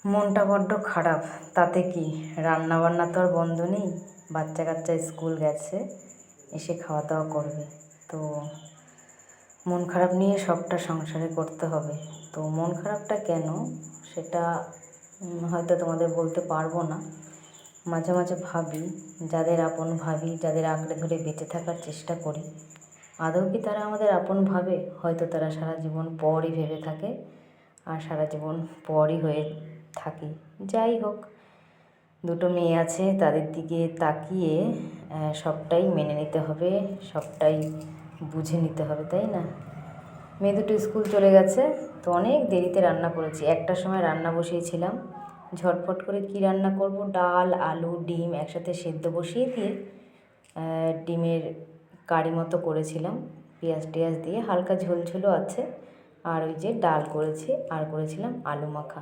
মনটা বড্ড খারাপ। তাতে কি, রান্না বান্না তো আর বন্ধ নেই। বাচ্চা কাচ্চা স্কুল গেছে, এসে খাওয়া দাওয়া করবে। তো মন খারাপ নিয়ে সবটা সংসারে করতে হবে। তো মন খারাপটা কেন সেটা হয়তো তোমাদের বলতে পারবো না। মাঝে মাঝে ভাবি, যাদের আপন ভাবি, যাদের আঁকড়ে ধরে বেঁচে থাকার চেষ্টা করি, আদৌ কি তারা আমাদের আপন ভাবে? হয়তো তারা সারা জীবন পরই ভেবে থাকে, আর সারা জীবন পরই হয়ে থাকি। যাই হোক, দুটো মেয়ে আছে, তাদের দিকে তাকিয়ে সবটাই মেনে নিতে হবে, সবটাই বুঝে নিতে হবে, তাই না? মেয়ে দুটো স্কুল চলে গেছে, তো অনেক দেরিতে রান্না করেছি। 1টার সময় রান্না বসিয়েছিলাম। ঝটফট করে কি রান্না করব, ডাল, আলু, ডিম একসাথে সেদ্ধ বসিয়ে দিয়ে ডিমের কারি মতো করেছিলাম, পেঁয়াজ টেয়াজ দিয়ে, হালকা ঝোল ঝোলও আছে। আর ওই যে ডাল করেছি, আর করেছিলাম আলু মাখা।